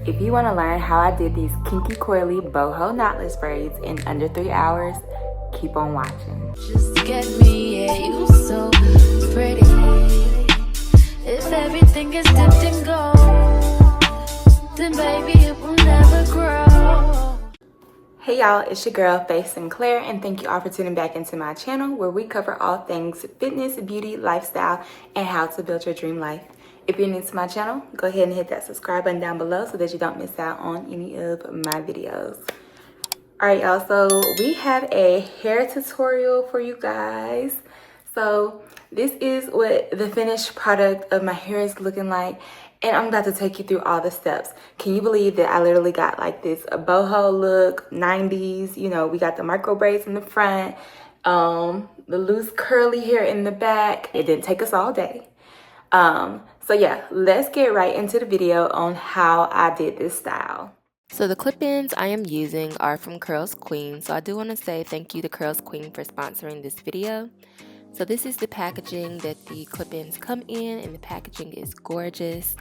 If you want to learn how I did these kinky coily boho knotless braids in under 3 hours, keep on watching. Just get me, yeah, you so pretty. If everything is dipped in gold, then baby it will never grow. Hey y'all, it's your girl Faith Sinclair, and thank you all for tuning back into my channel where we cover all things fitness, beauty, lifestyle, and how to build your dream life. If you're new to my channel, go ahead and hit that subscribe button down below so that you don't miss out on any of my videos. All right, y'all, so we have a hair tutorial for you guys. So this is what the finished product of my hair is looking like, and I'm about to take you through all the steps. Can you believe that I literally got like this boho look, 90s, you know, we got the micro braids in the front, the loose curly hair in the back. It didn't take us all day. So yeah, let's get right into the video on how I did this style. So the clip-ins I am using are from CURLSQUEEN, so I do want to say thank you to CURLSQUEEN for sponsoring this video. So this is the packaging that the clip-ins come in, and the packaging is gorgeous.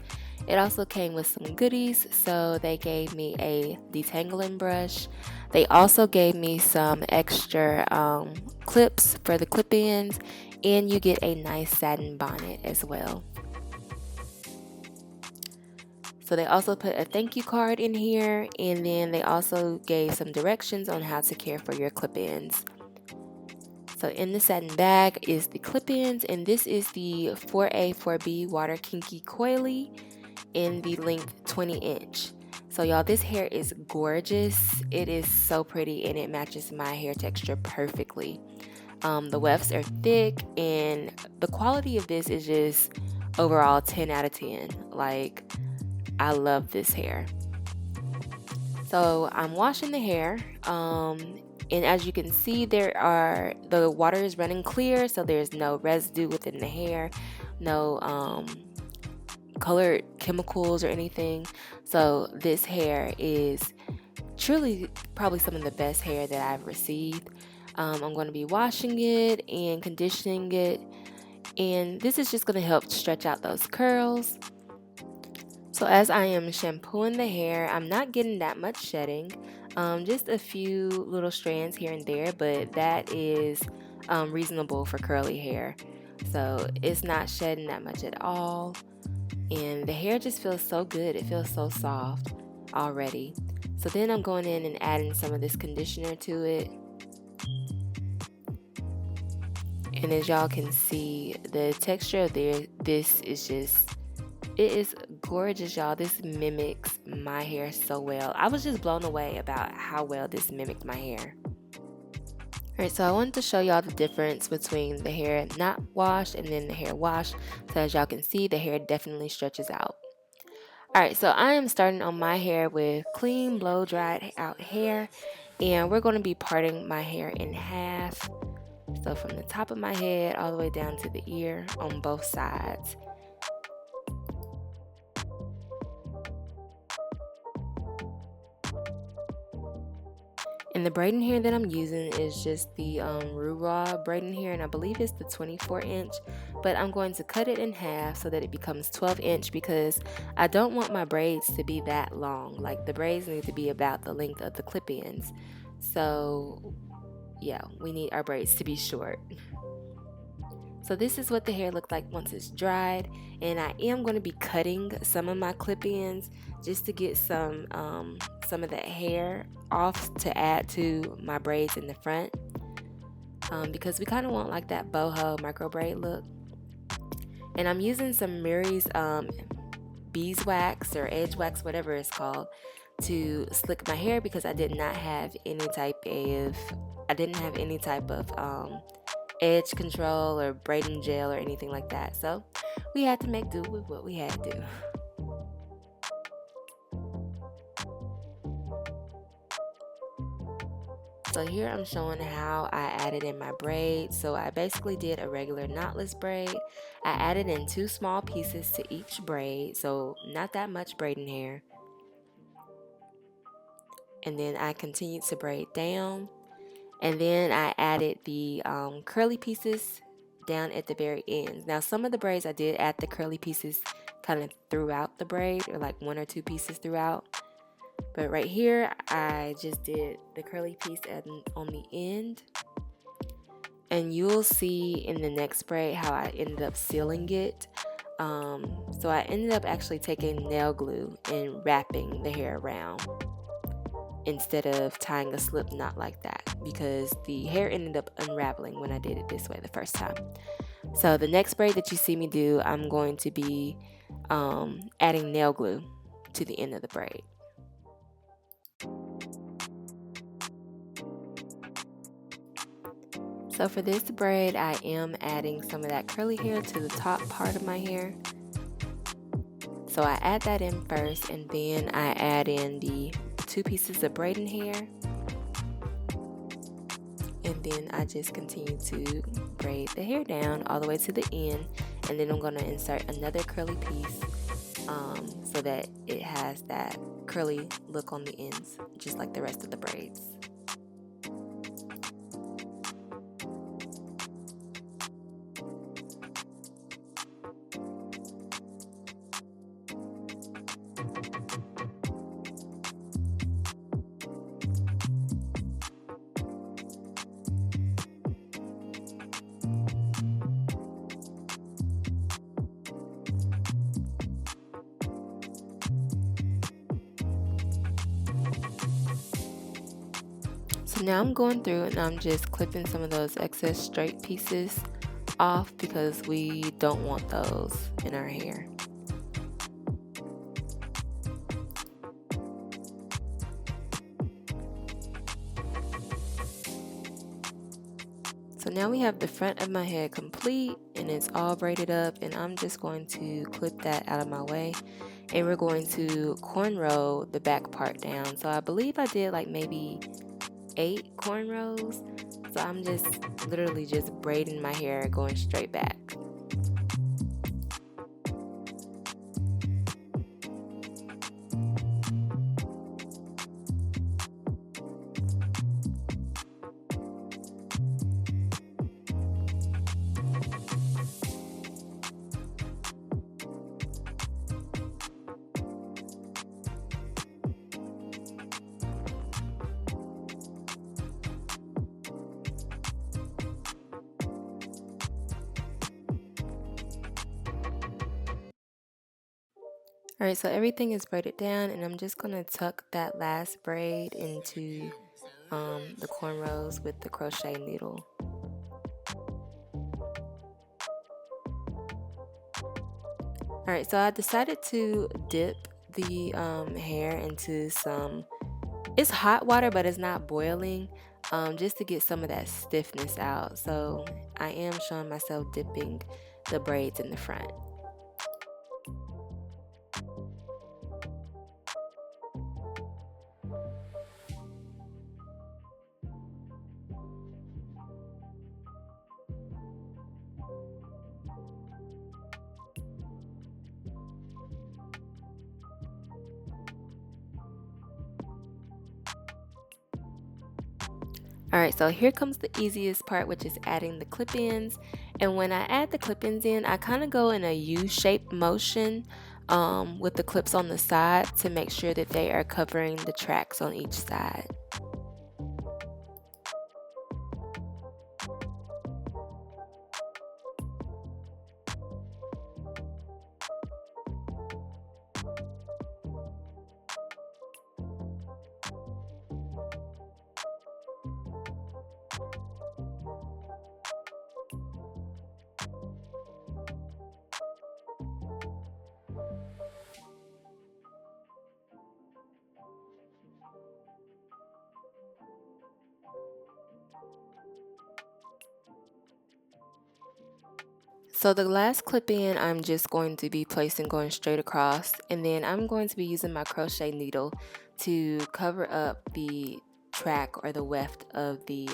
It also came with some goodies, so they gave me a detangling brush. They also gave me some extra clips for the clip-ins, and you get a nice satin bonnet as well. So they also put a thank you card in here, and then they also gave some directions on how to care for your clip-ins. So in the satin bag is the clip-ins, and this is the 4A 4B Water Kinky Coily in the length 20 inch. So y'all, this hair is gorgeous. It is so pretty, and it matches my hair texture perfectly. The wefts are thick, and the quality of this is just overall 10 out of 10. Like, I love this hair. So I'm washing the hair, and as you can see, the water is running clear, so there's no residue within the hair, no colored chemicals or anything. So this hair is truly probably some of the best hair that I've received. I'm going to be washing it and conditioning it, and this is just going to help stretch out those curls. So as I am shampooing the hair, I'm not getting that much shedding, just a few little strands here and there, but that is reasonable for curly hair. So it's not shedding that much at all, and the hair just feels so good. It feels so soft already. So then I'm going in and adding some of this conditioner to it. And as y'all can see, the texture of this is just, it is gorgeous, y'all. This mimics my hair so well. I was just blown away about how well this mimicked my hair. Alright, so I wanted to show y'all the difference between the hair not washed and then the hair washed. So as y'all can see, the hair definitely stretches out. Alright, so I am starting on my hair with clean, blow dried out hair, and we're going to be parting my hair in half. So from the top of my head all the way down to the ear on both sides. And the braiding hair that I'm using is just the raw braiding hair, and I believe it's the 24 inch, but I'm going to cut it in half so that it becomes 12 inch because I don't want my braids to be that long. Like, the braids need to be about the length of the clip-ins. So yeah, we need our braids to be short. So this is what the hair looked like once it's dried, and I am going to be cutting some of my clip-ins just to get some of that hair off to add to my braids in the front, because we kind of want like that boho micro braid look. And I'm using some Murray's beeswax or edge wax, whatever it's called, to slick my hair because I didn't have any type of edge control or braiding gel or anything like that. So we had to make do with what we had to do. So here I'm showing how I added in my braid. So I basically did a regular knotless braid. I added in 2 small pieces to each braid, so not that much braiding hair. And then I continued to braid down, and then I added the curly pieces down at the very ends. Now some of the braids I did add the curly pieces kind of throughout the braid, or like 1 or 2 pieces throughout. But right here, I just did the curly piece on the end. And you'll see in the next braid how I ended up sealing it. So I ended up actually taking nail glue and wrapping the hair around instead of tying a slip knot like that, because the hair ended up unraveling when I did it this way the first time. So the next braid that you see me do, I'm going to be adding nail glue to the end of the braid. So for this braid, I am adding some of that curly hair to the top part of my hair. So I add that in first, and then I add in the 2 pieces of braiding hair. And then I just continue to braid the hair down all the way to the end. And then I'm going to insert another curly piece so that it has that curly look on the ends, just like the rest of the braids. So now I'm going through and I'm just clipping some of those excess straight pieces off because we don't want those in our hair. So now we have the front of my head complete and it's all braided up, and I'm just going to clip that out of my way, and we're going to cornrow the back part down. So I believe I did like maybe 8 cornrows. So I'm just literally just braiding my hair going straight back. Alright, so everything is braided down, and I'm just going to tuck that last braid into the cornrows with the crochet needle. Alright, so I decided to dip the hair into some, it's hot water but it's not boiling, just to get some of that stiffness out. So I am showing myself dipping the braids in the front. Alright, so here comes the easiest part, which is adding the clip-ins. And when I add the clip-ins in, I kind of go in a U-shaped motion with the clips on the side to make sure that they are covering the tracks on each side. So the last clip in, I'm just going to be placing going straight across, and then I'm going to be using my crochet needle to cover up the track or the weft of the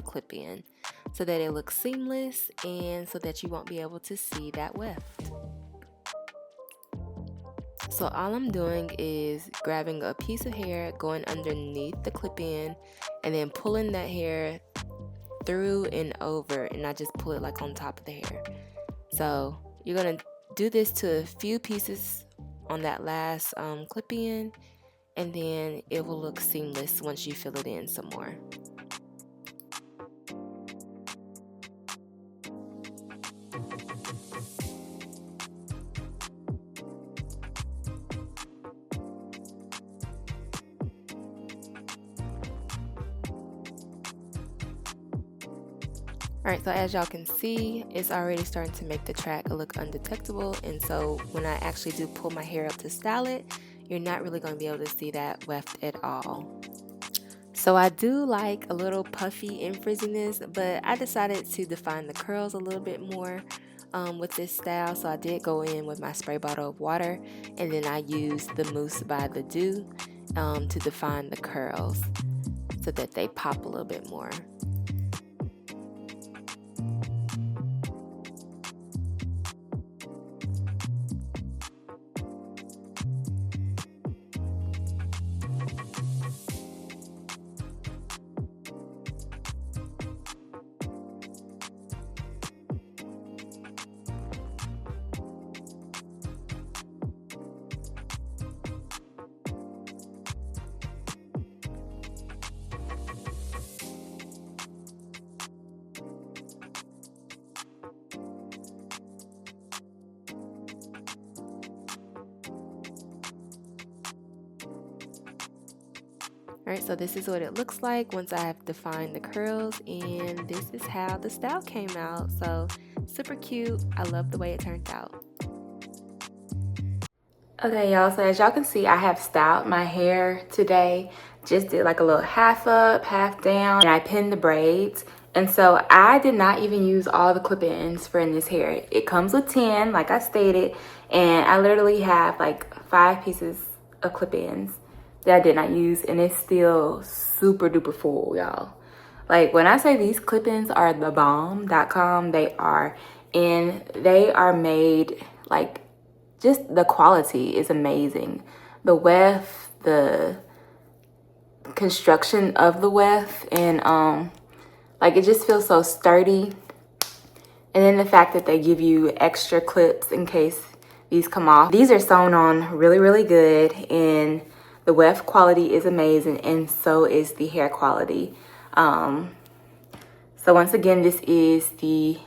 clip in, so that it looks seamless and so that you won't be able to see that weft. So all I'm doing is grabbing a piece of hair, going underneath the clip in, and then pulling that hair through and over, and I just pull it like on top of the hair. So you're gonna do this to a few pieces on that last clip in, and then it will look seamless once you fill it in some more. Alright, so as y'all can see, it's already starting to make the track look undetectable, and so when I actually do pull my hair up to style it, you're not really going to be able to see that weft at all. So I do like a little puffy and frizziness, but I decided to define the curls a little bit more with this style, so I did go in with my spray bottle of water, and then I used the mousse by the Dew to define the curls so that they pop a little bit more. Alright, so this is what it looks like once I have defined the curls, and this is how the style came out. So super cute. I love the way it turned out. Okay, y'all, so as y'all can see, I have styled my hair today. Just did like a little half up, half down, and I pinned the braids. And so I did not even use all the clip-ins for in this hair. It comes with 10, like I stated, and I literally have like 5 pieces of clip-ins that I did not use, and it's still super duper full, y'all. Like when I say these clip-ins are the bomb.com, they are, and they are made like, just the quality is amazing. The weft, the construction of the weft, and like it just feels so sturdy. And then the fact that they give you extra clips in case these come off. These are sewn on really, really good, and the weft quality is amazing, and so is the hair quality. So once again, this is the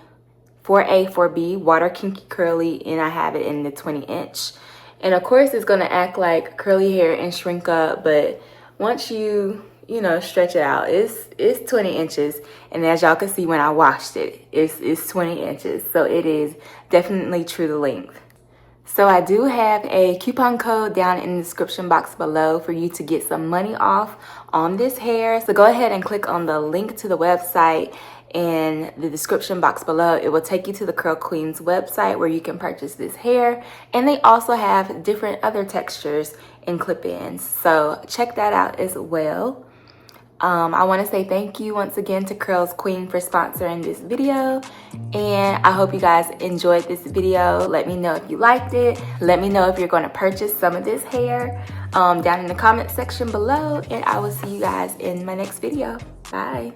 4A, 4B Water Kinky Curly, and I have it in the 20-inch. And of course, it's gonna act like curly hair and shrink up, but once you know, stretch it out, it's 20 inches. And as y'all can see when I washed it, it's 20 inches. So it is definitely true to length. So I do have a coupon code down in the description box below for you to get some money off on this hair. So go ahead and click on the link to the website in the description box below. It will take you to the CURLSQUEEN's website where you can purchase this hair. And they also have different other textures and clip-ins. So check that out as well. I want to say thank you once again to CURLSQUEEN for sponsoring this video, and I hope you guys enjoyed this video. Let me know if you liked it. Let me know if you're going to purchase some of this hair down in the comment section below, and I will see you guys in my next video. Bye.